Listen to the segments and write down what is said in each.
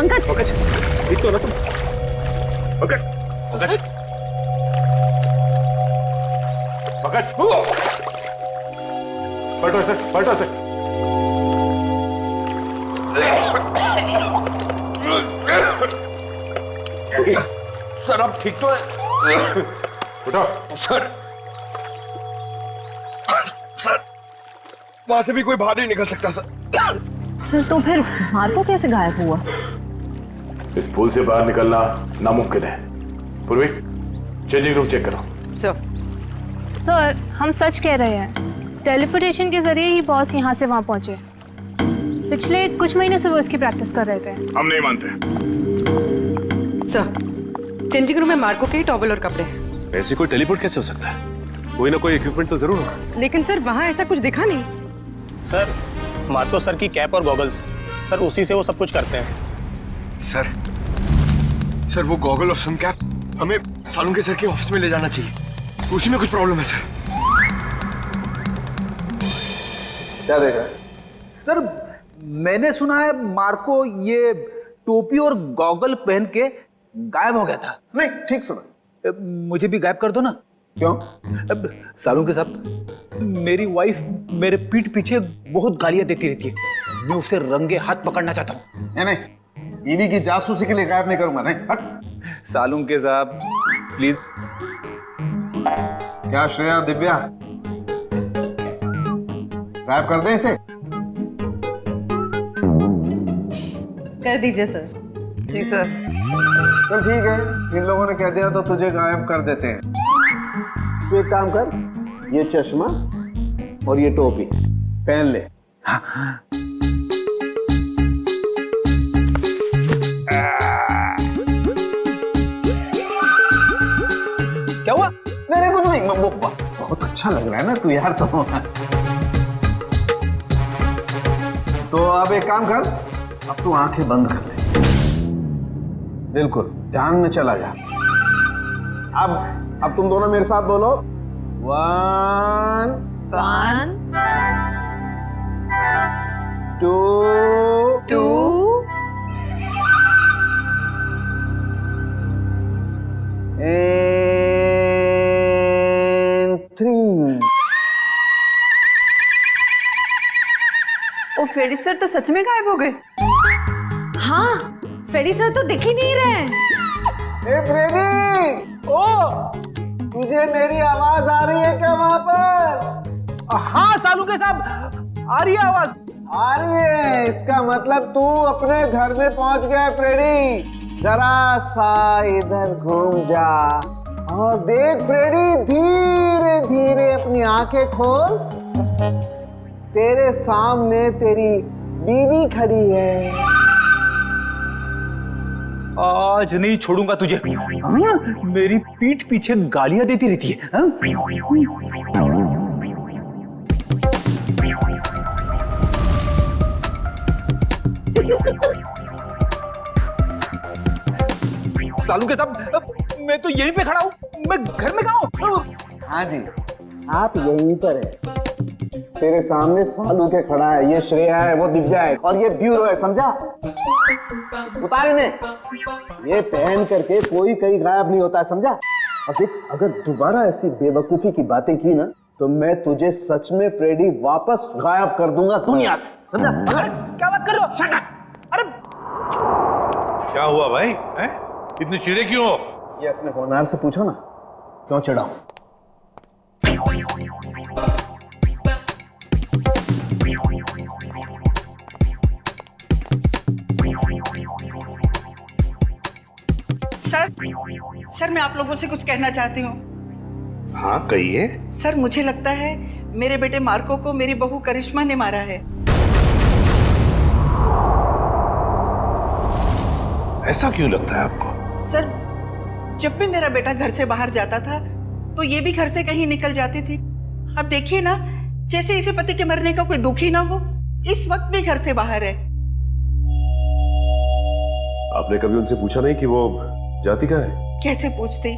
पंकज पंकज ठीक तो ना तुम? पंकज पंकज पंकज पलटो सर सर अब ठीक तो है? उठो सर वहां से भी कोई बाहर नहीं निकल सकता सर। सर तो फिर मार्को कैसे गायब हुआ? इस पुल से बाहर निकलना नामुमकिन है। पूर्वी चेंजिंग रूम चेक करो। सर हम सच कह रहे हैं, टेलीपोर्टेशन के जरिए ही बॉस यहाँ से वहाँ पहुँचे। पिछले कुछ महीने से वो इसकी प्रैक्टिस कर रहे थे। हम नहीं मानते। सर चेंजिंग रूम में मार्को के टॉवल और कपड़े। ऐसे कोई टेलीपोर्ट कैसे हो सकता है? कोई ना कोई इक्विपमेंट तो जरूर होगा। लेकिन सर वहाँ ऐसा कुछ दिखा नहीं। सर मार्को सर की कैप और गॉगल्स, सर उसी से वो सब कुछ करते हैं। सर वो गॉगल और सन कैप हमें सालून के सर के ऑफिस में ले जाना चाहिए, उसी में कुछ प्रॉब्लम है सर। क्या देख रहा है? सर मैंने सुना है मार्को ये टोपी और गॉगल पहन के गायब हो गया था। नहीं ठीक सुना। मुझे भी गायब कर दो ना। क्यों? सालून के साहब, मेरी वाइफ मेरे पीठ पीछे बहुत गालियां देती रहती है। मैं उसे रंगे हाथ पकड़ना चाहता हूँ। नहीं, बीवी की जासूसी के लिए गायब नहीं करूंगा। नहीं हट। सालून के साहब प्लीज। क्या श्रेया दिव्या, गायब कर दें इसे? कर दीजिए सर। जी सर। चल ठीक है, इन लोगों ने कह दिया तो तुझे गायब कर देते हैं। तू एक काम कर, ये चश्मा और ये टोपी पहन ले। क्या हुआ? नहीं कुछ नहीं, बहुत अच्छा लग रहा है ना तू यार। तो अब एक काम कर, अब तू आंखें बंद कर ले, बिल्कुल ध्यान में चला जा। अब तुम दोनों मेरे साथ बोलो, 1 2 and 3। ओ फ्रेडी सर तो सच में गायब हो गए। हाँ, फ्रेडी सर तो दिख ही नहीं रहे। ए फ्रेडी, ओ तुझे मेरी आवाज आ रही है क्या वहां पर? हाँ सालून के साहब, आ रही है आवाज। आ रही है, इसका मतलब तू अपने घर में पहुंच गया फ्रेडी। जरा सा इधर घूम जा और देख फ्रेडी, धीरे धीरे अपनी आंखें खोल। तेरे सामने तेरी बीवी खड़ी है। आज नहीं छोड़ूंगा तुझे। हाँ? मेरी पीठ पीछे गालियां देती रहती है। हाँ? सालू के साहब, मैं तो यहीं पे खड़ा हूँ, मैं घर में कहाँ हूँ? हाँ जी, आप यहीं पर है। तेरे सामने सालू के खड़ा है, ये श्रेया है, वो दिव्या है और ये ब्यूरो है, समझा? उतार इन्हें। ये पहन करके कोई कहीं गायब नहीं होता है, समझा? और देख, अगर दोबारा ऐसी बेवकूफी की बातें की ना तो मैं तुझे सच में फ्रेडी वापस गायब कर दूंगा दुनिया से, समझा? क्या बात कर रहे हो? Shut up! अरे क्या हुआ भाई? हैं? इतने चिड़े क्यों हो? ये अपने होनहार से पूछो ना, क्यों चिढ़ा हूं? सर मैं आप लोगों से कुछ कहना चाहती हूँ। हाँ कहिए। सर मुझे लगता है मेरे बेटे मार्को को मेरी बहू करिश्मा ने मारा है। ऐसा क्यों लगता है आपको? सर जब भी मेरा बेटा घर से बाहर जाता था तो ये भी घर से कहीं निकल जाती थी। अब देखिए ना, जैसे इसे पति के मरने का कोई दुख ही ना हो, इस वक्त भी घर से बाहर है। आपने कभी उनसे पूछा नहीं कि वो जाती कहाँ है? कैसे पूछती,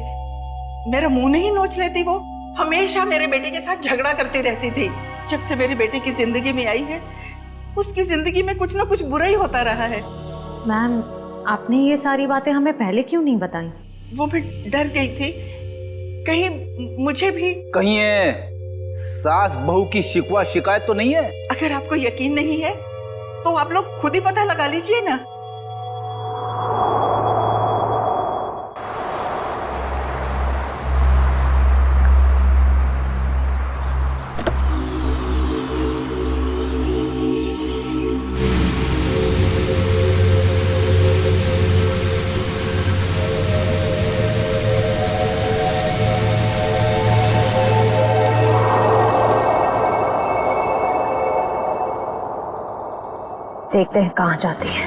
मेरा मुंह नहीं नोच लेती। वो हमेशा मेरे बेटे के साथ झगड़ा करती रहती थी। जब से मेरे बेटे की जिंदगी में आई है, उसकी जिंदगी में कुछ ना कुछ बुरा ही होता रहा है। मैम, आपने ये सारी बातें हमें पहले क्यों नहीं बताई? वो मैं डर गई थी, कहीं मुझे भी। कहीं है सास बहू की शिकवा शिकायत तो नहीं है? अगर आपको यकीन नहीं है तो आप लोग खुद ही पता लगा लीजिए ना। देखते हैं कहाँ जाती है।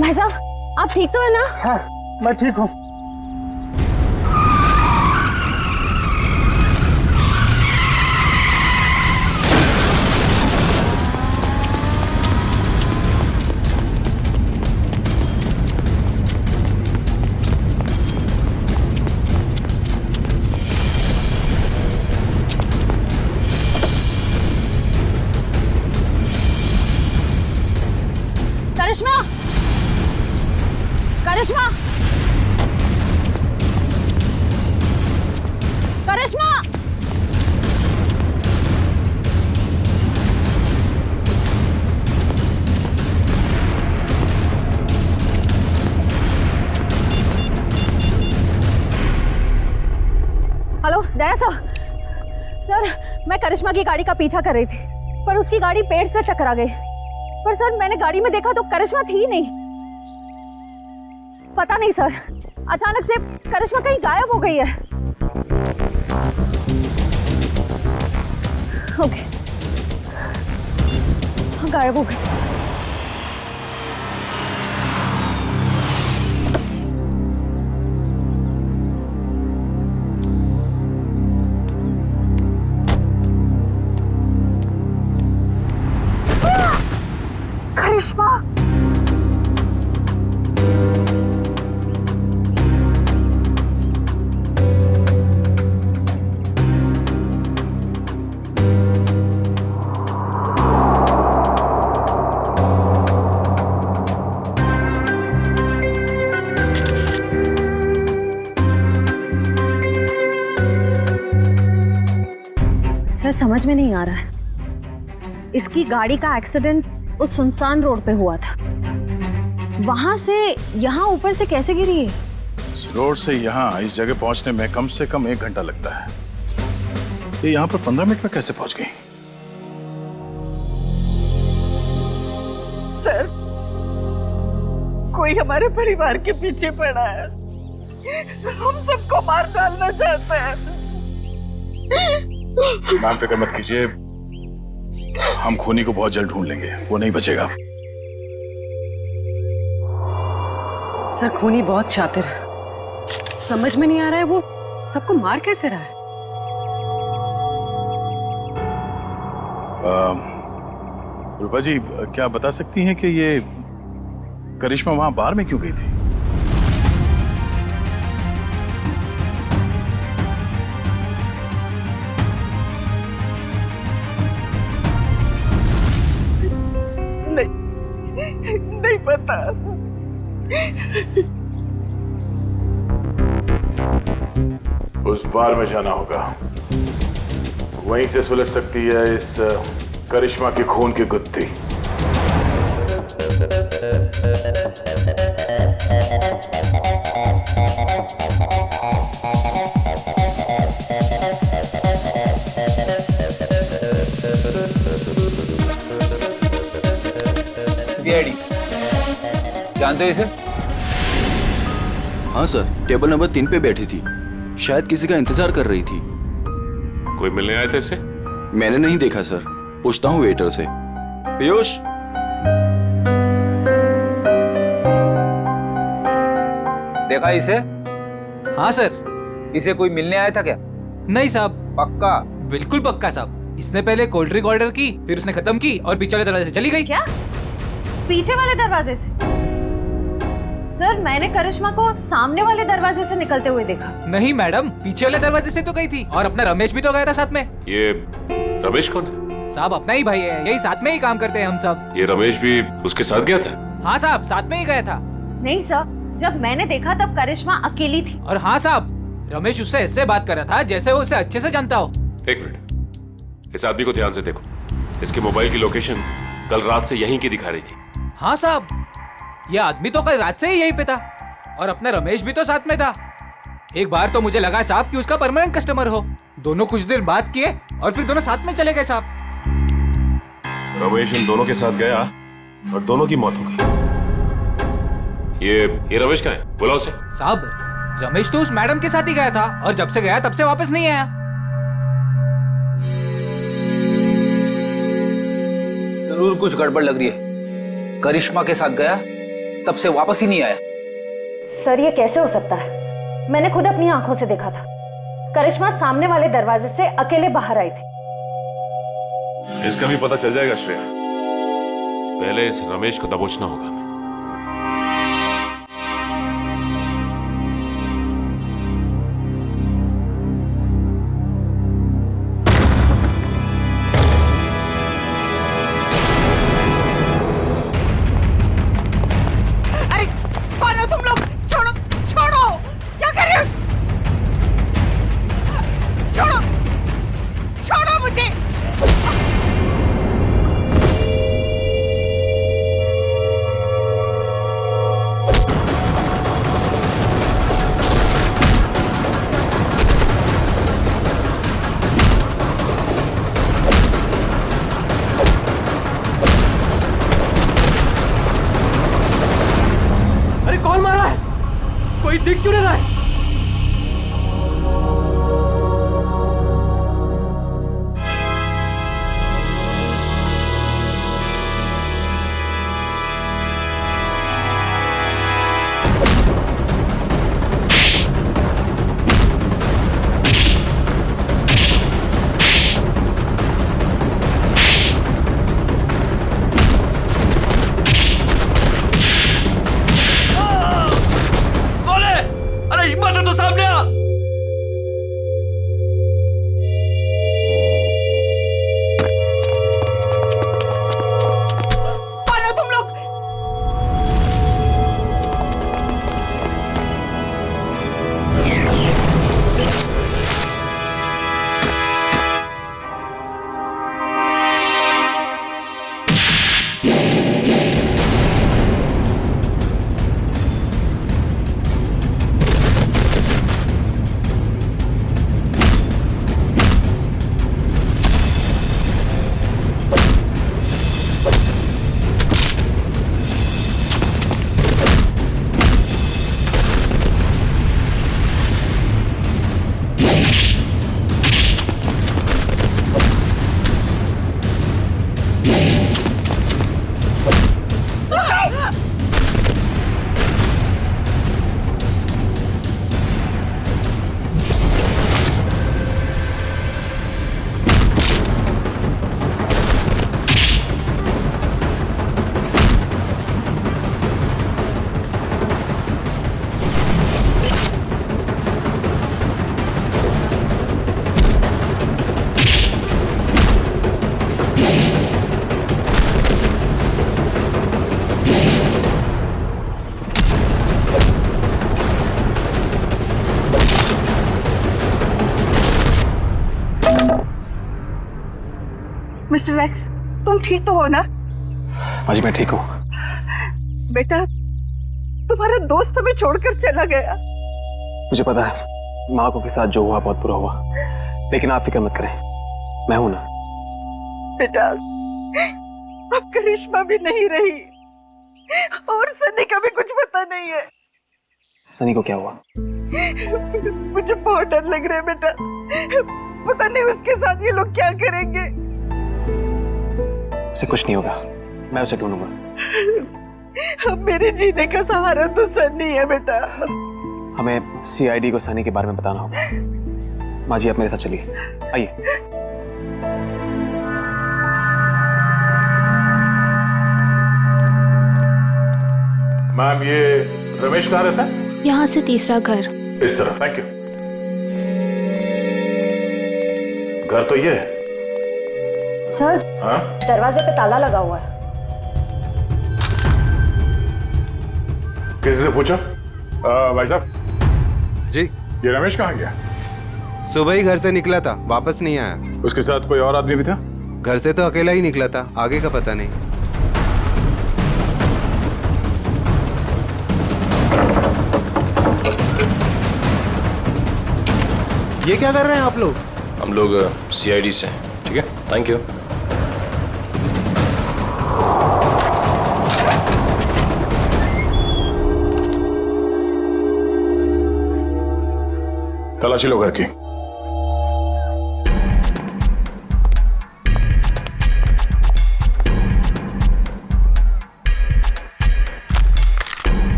भाई साहब, आप ठीक तो है ना? हाँ, मैं ठीक हूँ। करिश्मा, करिश्मा, करिश्मा, हेलो दया सर, मैं करिश्मा की गाड़ी का पीछा कर रही थी, पर उसकी गाड़ी पेड़ से टकरा गई। पर सर, मैंने गाड़ी में देखा तो करिश्मा थी नहीं। पता नहीं सर, अचानक से करिश्मा कहीं गायब हो गई है। ओके, गायब हो गई। समझ में नहीं आ रहा है। इसकी गाड़ी का एक्सीडेंट उस सुनसान रोड पे हुआ था, वहां से यहाँ ऊपर से कैसे गिरी है? इस रोड से यहाँ इस जगह पहुंचने में कम से कम 1 घंटा लगता है। ये यहाँ पर 15 मिनट में कैसे पहुंच गई? सर, कोई हमारे परिवार के पीछे पड़ा है, हम सबको मार डालना चाहता है। मैम फिक्र मत कीजिए, हम खूनी को बहुत जल्द ढूंढ लेंगे, वो नहीं बचेगा। सर खूनी बहुत शातिर है, समझ में नहीं आ रहा है वो सबको मार कैसे रहा है। रूपा जी, क्या बता सकती हैं कि ये करिश्मा वहां बार में क्यों गई थी? नहीं पता। उस बार में जाना होगा, वहीं से सुलझ सकती है इस करिश्मा की खून की गुत्थी। जानते हो इसे? हाँ सर, टेबल नंबर 3 पे बैठी थी, शायद किसी का इंतजार कर रही थी। कोई मिलने आए थे इससे? मैंने नहीं देखा सर, पूछता हूँ वेटर से। पीयूष, देखा इसे? हाँ सर, इसे कोई मिलने आया था क्या? नहीं साहब। पक्का? बिल्कुल पक्का साहब। इसने पहले कोल्ड ड्रिंक ऑर्डर की, फिर उसने खत्म की और पीछे वाले दरवाजे से चली गई। क्या? पीछे वाले दरवाजे से? सर, मैंने करिश्मा को सामने वाले दरवाजे से निकलते हुए देखा। नहीं मैडम, पीछे वाले दरवाजे से तो गई थी, और अपना रमेश भी तो गया था साथ में। ये रमेश कौन है? साहब अपना ही भाई है, यही साथ में ही काम करते हैं हम सब। ये रमेश भी उसके साथ गया था? हाँ साहब, साथ में ही गया था। नहीं सर, जब मैंने देखा तब करिश्मा अकेली थी। और हाँ साहब, रमेश उससे ऐसे बात कर रहा था जैसे वो उसे अच्छे से जानता हो। 1 मिनट, इस आदमी को ध्यान से देखो। इसके मोबाइल की लोकेशन कल रात से यहीं की दिखा रही थी। हाँ साहब, ये आदमी तो कल रात से ही यहीं पे था, और अपना रमेश भी तो साथ में था। एक बार तो मुझे लगा साहब कि उसका परमानेंट कस्टमर हो। दोनों कुछ देर बात किए और फिर दोनों साथ में चले गए साहब। रमेश इन दोनों के साथ गया और दोनों की मौत हो गई। ये रमेश कहाँ है? बुलाओ उसे। साहब, रमेश तो उस मैडम के साथ ही गया था, और जब से गया तब से वापस नहीं आया। जरूर कुछ गड़बड़ लग रही है। करिश्मा के साथ गया, तब से वापस ही नहीं आया। सर, ये कैसे हो सकता है? मैंने खुद अपनी आंखों से देखा था। करिश्मा सामने वाले दरवाजे से अकेले बाहर आई थी। इसका भी पता चल जाएगा श्रेया। पहले इस रमेश को दबोचना होगा। अरे कौन हो तुम लोग? छोड़ो छोड़ो, क्या कर रहे हो? छोड़ो छोड़ो मुझे। अरे कौन मारा है? कोई दिख क्यों नहीं रहा है? मिस्टर एक्स, तुम ठीक तो हो ना? माँ जी मैं ठीक हूँ। बेटा, तुम्हारा दोस्त हमें छोड़कर चला गया। मुझे पता है माँ को के साथ जो हुआ बहुत बुरा हुआ, लेकिन आप फिक्र मत करें, मैं हूं ना। बेटा, अब करिश्मा भी नहीं रही और सनी का भी कुछ पता नहीं है। सनी को क्या हुआ? मुझे बहुत डर लग रहा है बेटा, पता नहीं उसके साथ ये लोग क्या करेंगे। उसे कुछ नहीं होगा, मैं उसे ढूंढूंगा। अब मेरे जीने का सहारा तो सनी है बेटा। हमें सीआईडी को सनी के बारे में बताना होगा। माँ जी आप मेरे साथ चलिए, आइए। मैम, ये रमेश कहाँ रहता है? यहाँ से तीसरा घर। इस तरफ। Thank you. घर तो ये है। सर, हाँ? दरवाजे पे ताला लगा हुआ है। किसी से पूछा? भाई साहब जी, ये रमेश कहाँ गया? सुबह ही घर से निकला था, वापस नहीं आया। उसके साथ कोई और आदमी भी था? घर से तो अकेला ही निकला था, आगे का पता नहीं। ये क्या कर रहे हैं आप लोग? हम लोग सीआईडी से हैं। ठीक है, थैंक यू। तलाशी लो घर की।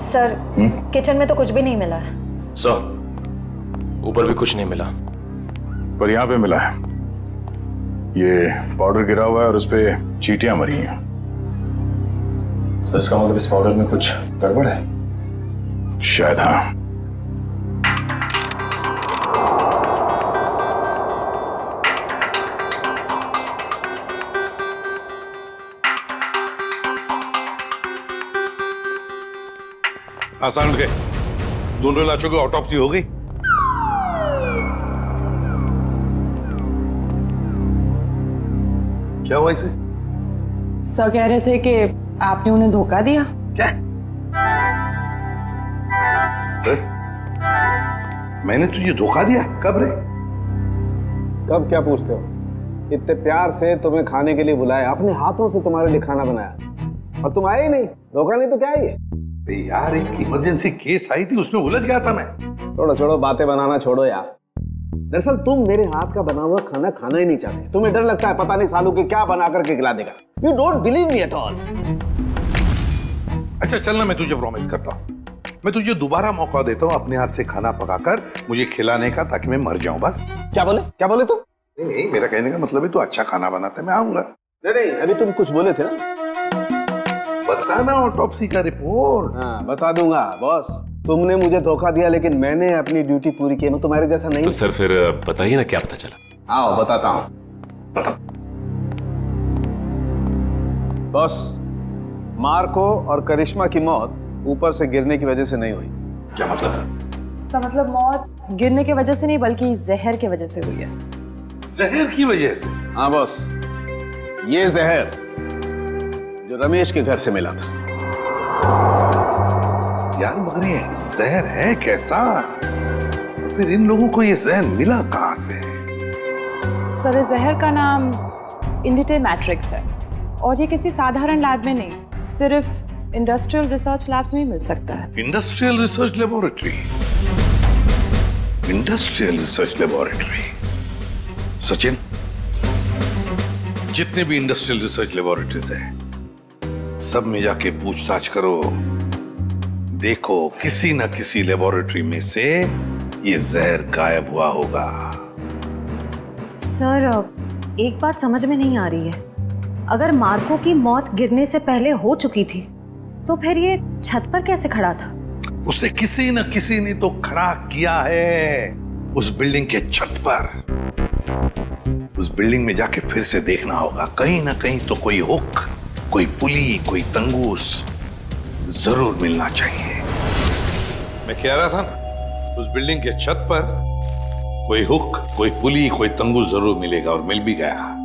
सर, किचन में तो कुछ भी नहीं मिला है। सर, ऊपर भी कुछ नहीं मिला, पर यहाँ पे मिला है। ये पाउडर गिरा हुआ है और उस पे चींटियां मरी हैं। सर, इसका मतलब इस पाउडर में कुछ गड़बड़ है? शायद हाँ। आसान गए, दोनों लाशों की ऑटोप्सी हो गई। क्या हुआ इसे? सर कह रहे थे कि आपने उन्हें धोखा दिया। क्या? मैंने तुझे धोखा दिया? कब रे? कब क्या पूछते हो? इतने प्यार से तुम्हें खाने के लिए बुलाया, अपने हाथों से तुम्हारे लिए खाना बनाया और तुम आए ही नहीं। धोखा नहीं तो क्या है ये? यार एक इमरजेंसी केस आई थी, उसमें उलझ गया था मैं। छोड़ो छोड़ो, बातें बनाना छोड़ो यार। दरअसल तुम मेरे हाथ का बना हुआ खाना खाना ही नहीं चाहते। तुम्हें डर लगता है पता नहीं सालू के क्या बना करके खिला देगा। You don't believe me at all. अच्छा चल ना, मैं तुझे प्रॉमिस करता हूँ, मैं तुझे दोबारा मौका देता हूँ अपने हाथ से खाना पकाकर मुझे खिलाने का, ताकि मैं मर जाऊं बस। क्या बोले तुम? नहीं, मेरा कहने का मतलब है तू अच्छा खाना बनाता है, मैं आऊंगा। नहीं, अभी तुम कुछ बोले थे ना। बताना ऑटोप्सी का रिपोर्ट। हाँ बता दूंगा बॉस। तुमने मुझे धोखा दिया, लेकिन मैंने अपनी ड्यूटी पूरी की। मैं तुम्हारे जैसा नहीं। तो सर फिर बताइए ना, क्या पता चला? आओ बताता हूँ। बॉस, मार्को और करिश्मा की मौत ऊपर से गिरने की वजह से नहीं हुई। क्या मतलब? सर मतलब मौत गिरने की वजह से नहीं, बल्कि जहर की वजह से हुई है। जहर की वजह से? हाँ बॉस, ये जहर जो रमेश के घर से मिला था। यार मगर ये जहर है कैसा? तो फिर इन लोगों को ये जहर मिला कहां से? सर इस जहर का नाम इंडिटे मैट्रिक्स है और ये किसी साधारण लैब में नहीं, सिर्फ इंडस्ट्रियल रिसर्च लैब्स में ही मिल सकता है। Industrial research laboratory? Industrial research laboratory? Sachin, जितने भी इंडस्ट्रियल रिसर्च लेबोरेटरीज हैं, सब में जाके पूछताछ करो। देखो किसी न किसी लेबोरेटरी में से ये जहर गायब हुआ होगा। सर, एक बात समझ में नहीं आ रही है। अगर मार्को की मौत गिरने से पहले हो चुकी थी, तो फिर ये छत पर कैसे खड़ा था? उसे किसी न किसी ने तो खड़ा किया है उस बिल्डिंग के छत पर। उस बिल्डिंग में जाके फिर से देखना होगा। कहीं ना कहीं तो कोई हुक, कोई पुली, कोई तंगूस जरूर मिलना चाहिए। मैं कह रहा था ना, उस बिल्डिंग के छत पर कोई हुक, कोई पुली, कोई तंगूस जरूर मिलेगा, और मिल भी गया।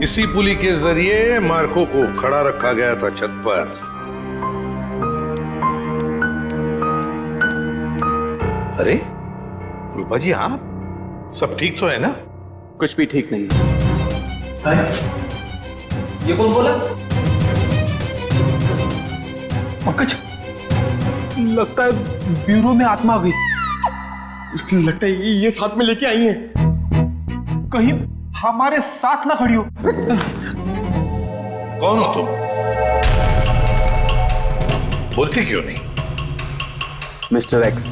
इसी पुली के जरिए मार्को को खड़ा रखा गया था छत पर। अरे रूपा जी, आप सब ठीक तो है ना? कुछ भी ठीक नहीं है। ये कौन बोला? पंकज, लगता है ब्यूरो में आत्मा आ गई। लगता है ये साथ में लेके आई हैं। कहीं हमारे साथ ना खड़ी हो। कौन हो तुम? बोलते क्यों नहीं? Mister X.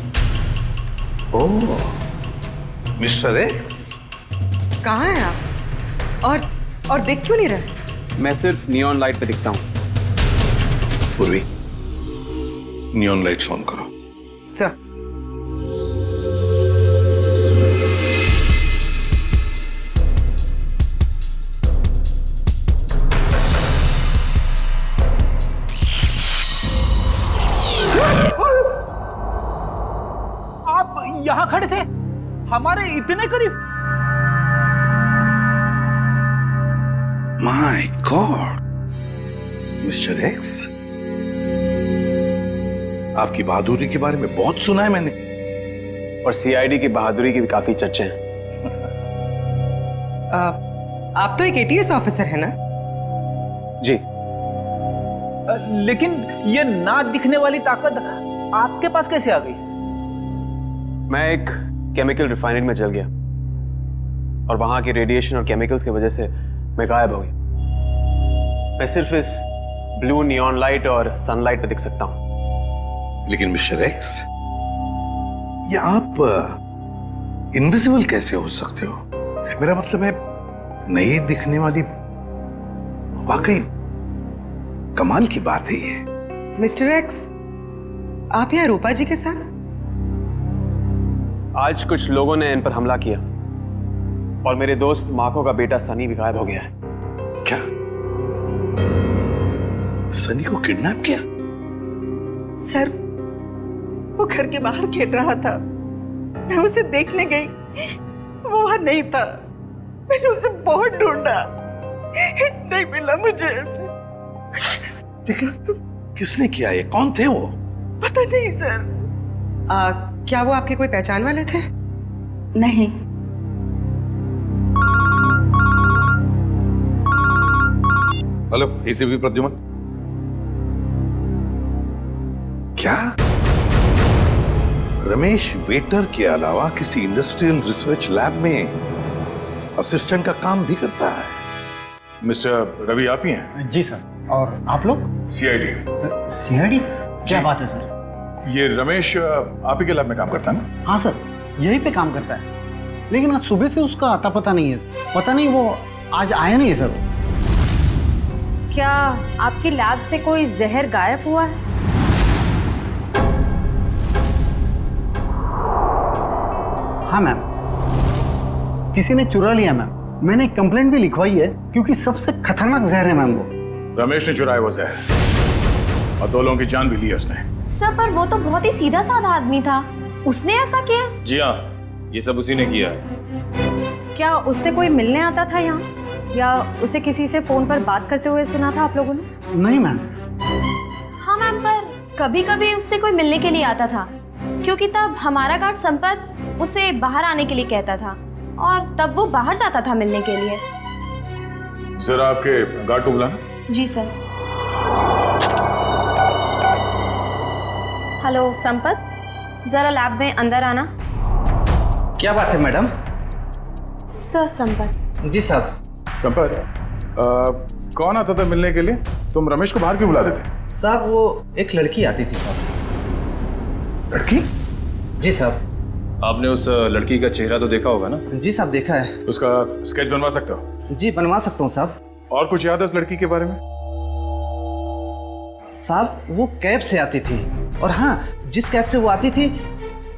Oh, mister X. कहाँ हैं आप? और दिख क्यों नहीं रहे? मैं सिर्फ नियॉन लाइट पे दिखता हूँ। पूर्वी, नियॉन लाइट्स ऑन करो। सर। यहाँ खड़े थे, हमारे इतने करीब। माय गॉड, मिस्टर एक्स, आपकी बहादुरी के बारे में बहुत सुना है मैंने। और सीआईडी की बहादुरी की भी काफी चर्चे हैं। आप तो एक एटीएस ऑफिसर है ना? जी। लेकिन ये ना दिखने वाली ताकत आपके पास कैसे आ गई? मैं एक केमिकल रिफाइनरी में चल गया और वहां के रेडिएशन और केमिकल्स की वजह से मैं गायब हो गया। मैं सिर्फ इस ब्लू नियॉन लाइट और सनलाइट पे दिख सकता हूं। लेकिन मिस्टर एक्स, ये आप इनविजिबल कैसे हो सकते हो? मेरा मतलब है, नहीं दिखने वाली वाकई कमाल की बात है ये। मिस्टर एक्स, आप यहाँ रूपा जी के साथ? आज कुछ लोगों ने इन पर हमला किया और मेरे दोस्त मार्को का बेटा सनी भी गायब हो गया है। क्या? सनी को किडनैप किया? सर, वो घर के बाहर खेल रहा था, मैं उसे देखने गई, वो वहां नहीं था। मैंने उसे बहुत ढूंढा, नहीं मिला मुझे। लेकिन किसने किया ये? कौन थे वो? पता नहीं सर। क्या वो आपके कोई पहचान वाले थे? नहीं। Hello, ACP Pradyuman. क्या रमेश वेटर के अलावा किसी इंडस्ट्रियल रिसर्च लैब में असिस्टेंट का काम भी करता है? मिस्टर रवि आप ही हैं? जी सर। और आप लोग? सीआईडी। सीआईडी? क्या बात है सर? ये रमेश आप ही के लैब में काम करता है ना? हाँ सर, यहीं पे काम करता है, लेकिन आज सुबह से उसका आता पता नहीं है। पता नहीं वो आज आया नहीं है सर। क्या आपकी लैब से कोई जहर गायब हुआ है? हाँ मैम, किसी ने चुरा लिया मैम। मैंने कंप्लेंट भी लिखवाई है, क्योंकि सबसे खतरनाक जहर है मैम वो। रमेश ने चुराया वो जहर और 2 लोगों की जान भी ली है उसने। सर, पर वो तो बहुत ही सीधा साधा आदमी था, उसने ऐसा किया? जी हाँ, ये सब उसी ने किया है। क्या उससे कोई मिलने आता था यहाँ, या उसे किसी से फोन पर बात करते हुए सुना था आप लोगों ने? नहीं मैम। हाँ मैम, पर कभी कभी उससे कोई मिलने के लिए आता था, क्योंकि तब हमारा गार्ड संपत उसे बाहर आने के लिए कहता था और तब वो बाहर जाता था मिलने के लिए। जरा आपके गार्ड को बुलाना। जी सर। हेलो संपत, जरा लैब में अंदर आना। क्या बात है मैडम? सर संपत। जी साहब। संपत, कौन आता था मिलने के लिए? तुम रमेश को बाहर क्यों बुला देते? साहब वो एक लड़की आती थी साहब। लड़की? जी साहब। आपने उस लड़की का चेहरा तो देखा होगा ना? जी साहब देखा है। उसका स्केच बनवा सकते हो? जी बनवा सकता हूँ साहब। और कुछ याद है उस लड़की के बारे में? साहब वो कैब से आती थी, और हाँ जिस कैब से वो आती थी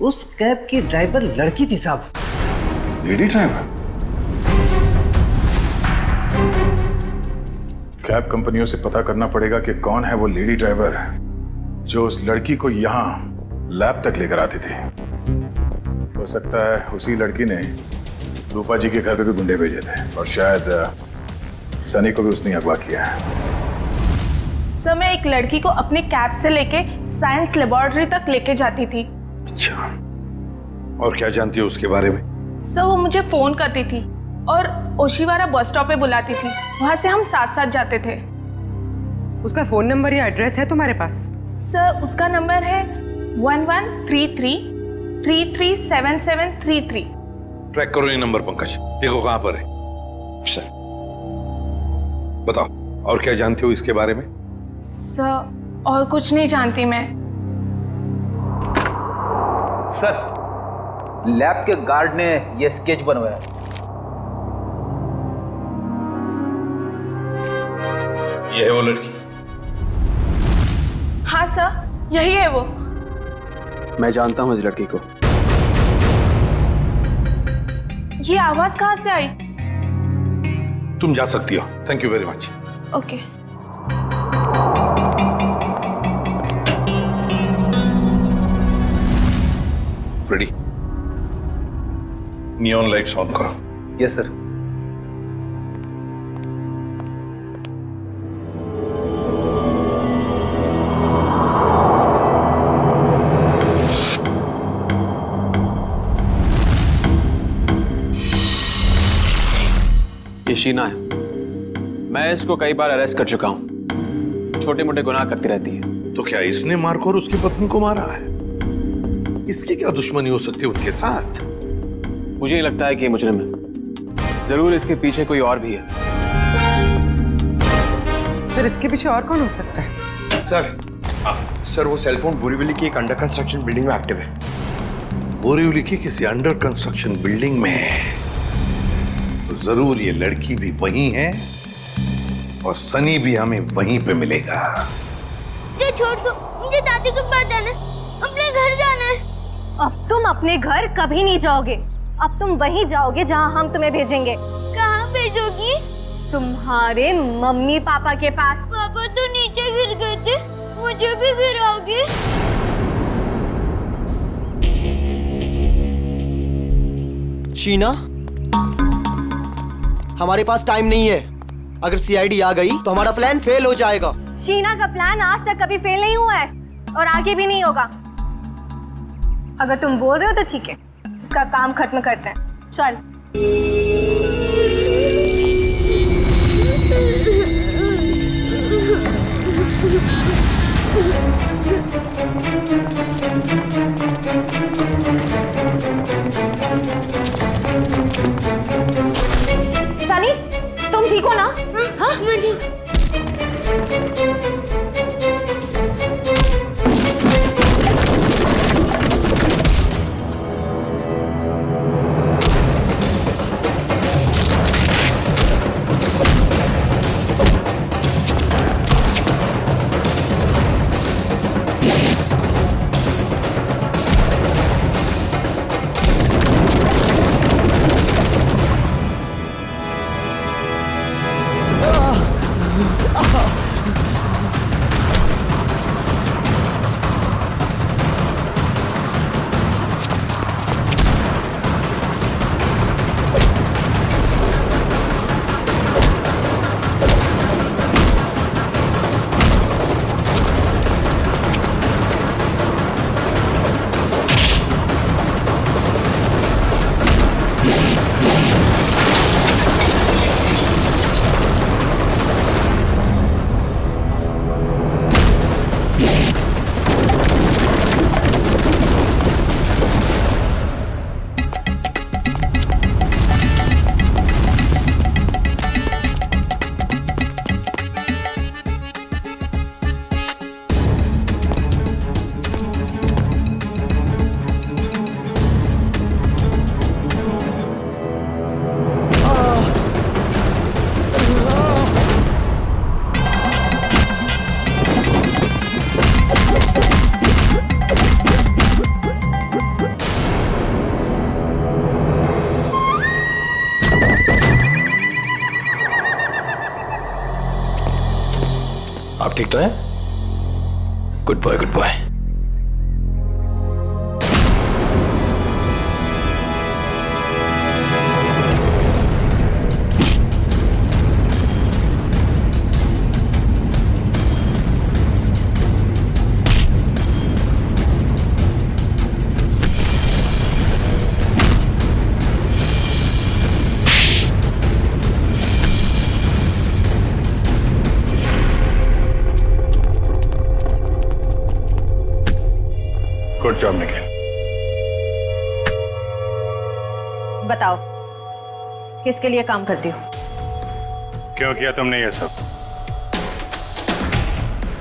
उस कैब की ड्राइवर लड़की थी साहब। Lady driver? कैब कंपनियों से पता करना पड़ेगा कि कौन है वो लेडी ड्राइवर जो उस लड़की को यहाँ लैब तक लेकर आती थी। हो सकता है उसी लड़की ने रूपा जी के घर पे भी गुंडे भेजे थे, और शायद सनी को भी उसने अगवा किया है। सर मैं एक लड़की को अपने कैब से लेके साइंस लेबोरेटरी तक लेके जाती थी। अच्छा, और क्या जानती हो उसके बारे में? सर वो मुझे फोन करती थी और ओशिवारा बस स्टॉप पे बुलाती थी, वहां से हम साथ साथ जाते थे। उसका फोन नंबर या एड्रेस है तुम्हारे पास? सर उसका नंबर है 1133337733। ट्रैक करो ये नंबर पंकज, देखो कहां पर है। सर बताओ, और क्या जानते हो इसके बारे में? सर और कुछ नहीं जानती मैं। सर लैब के गार्ड ने यह स्केच बनवाया। ये है वो लड़की? हाँ सर यही है वो। मैं जानता हूँ इस लड़की को। ये आवाज कहाँ से आई? तुम जा सकती हो। Thank you very much. Okay. Freddy, neon lights on करो। Yes sir. ये शीना है। मैं इसको कई बार अरेस्ट कर चुका हूं। छोटे मोटे गुनाह करती रहती है। तो क्या इसने मारकर उसकी पत्नी को मारा है? इसकी क्या दुश्मनी हो सकती है उनके साथ? मुझे नहीं लगता है कि ये मुजरिम है। जरूर इसके पीछे कोई और भी है। सर इसके पीछे और कौन हो सकता है? सर वो सेलफोन बोरीवली की एक अंडर कंस्ट्रक्शन बिल्डिंग में एक्टिव है। बोरीवली की किसी अंडर कंस्ट्रक्शन बिल्डिंग में है, तो जरूर ये लड़की भी वहीं है और सनी भी हमें वहीं पे मिलेगा। मुझे छोड़ दो, मुझे दादी के पास जाना है, अपने घर जाना है। अब तुम अपने घर कभी नहीं जाओगे। अब तुम वहीं जाओगे जहां हम तुम्हें भेजेंगे। कहाँ भेजोगी? तुम्हारे मम्मी पापा के पास। पापा तो नीचे गिर गए थे, मुझे भी गिराओगे? शीना, हमारे पास टाइम नहीं है। अगर सीआईडी आ गई तो हमारा प्लान फेल हो जाएगा। शीना का प्लान आज तक कभी फेल नहीं हुआ है और आगे भी नहीं होगा। अगर तुम बोल रहे हो तो ठीक है, इसका काम खत्म करते हैं। चल। सनी, तुम ठीक हो ना? हाँ मैं ठीक। ठीक तो है? Good boy, good boy. Good job Nikhil. बताओ, किसके लिए काम करती हो? क्यों किया तुमने ये सब?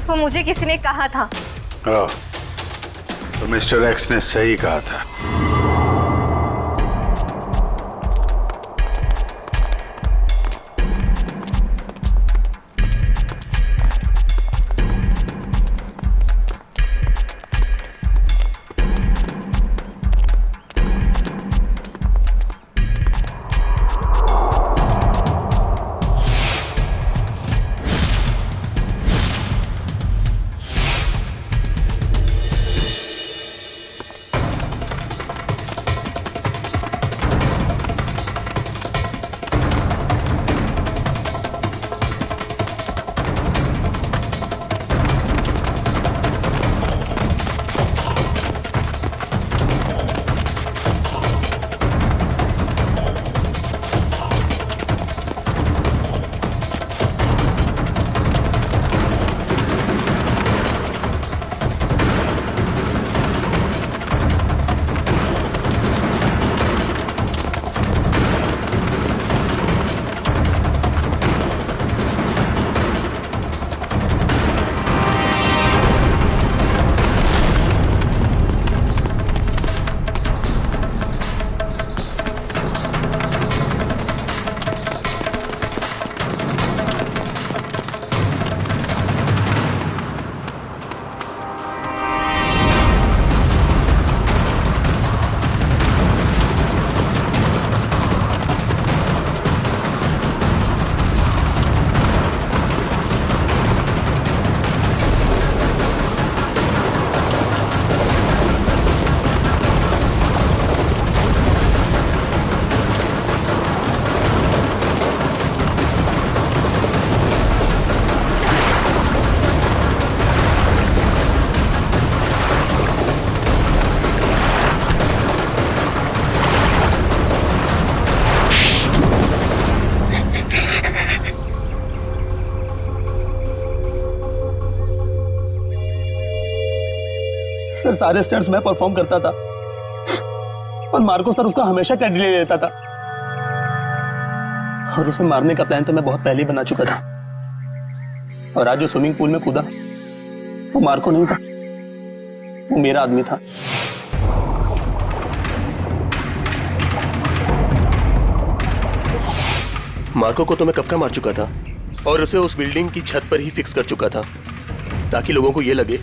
वो मुझे किसी ने कहा था। ओह, तो मिस्टर एक्स ने सही कहा था। सर सारे स्टंट्स मैं परफॉर्म करता था और मार्को सर उसका हमेशा क्रेडिट ले लेता था, और उसे मारने का प्लान तो मैं बहुत पहले ही बना चुका था। और आज जो स्विमिंग पूल में कूदा वो मार्को नहीं था, वो मेरा आदमी था। मार्को को तो मैं कब का मार चुका था और उसे उस बिल्डिंग की छत पर ही फिक्स कर चुका था ताकि लोगों को यह लगे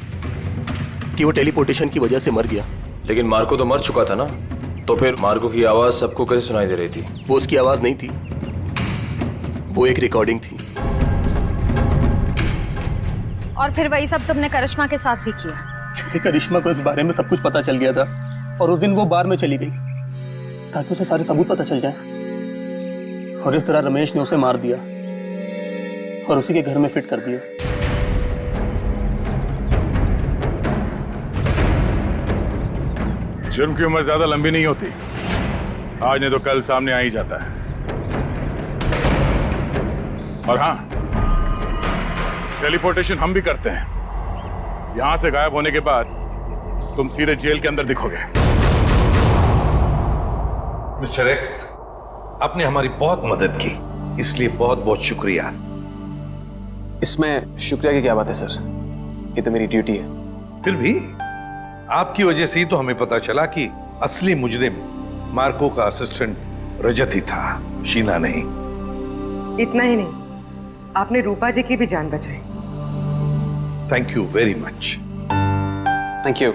कि वो टेलीपोर्टेशन की वजह से मर गया। लेकिन मार्को तो मर चुका था ना, तो फिर मार्को की आवाज सबको कैसे सुनाई दे रही थी? वो उसकी आवाज नहीं थी, वो एक रिकॉर्डिंग थी। और फिर वही सब तुमने करिश्मा के साथ भी किया? क्योंकि करिश्मा को इस बारे में सब कुछ पता चल गया था और उस दिन वो बार में चली गई ताकि उसे सारे सबूत पता चल जाए, और इस तरह रमेश ने उसे मार दिया और उसी के घर में फिट कर दिया। जुर्म की उम्र ज्यादा लंबी नहीं होती, आज नहीं तो कल सामने आ ही जाता है। और हाँ, टेलीपोर्टेशन हम भी करते हैं। यहां से गायब होने के बाद तुम सीधे जेल के अंदर दिखोगे। मिस्टर एक्स, आपने हमारी बहुत मदद की, इसलिए बहुत बहुत शुक्रिया। इसमें शुक्रिया की क्या बात है सर, ये तो मेरी ड्यूटी है। फिर भी आपकी वजह से ही तो हमें पता चला कि असली मुजरिम मार्को का असिस्टेंट रजत ही था, शीना नहीं। इतना ही नहीं, आपने रूपा जी की भी जान बचाई। Thank you very much. Thank you.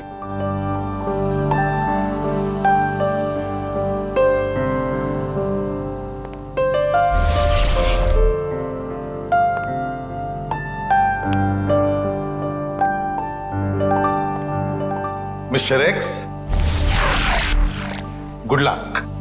Mister x, good luck.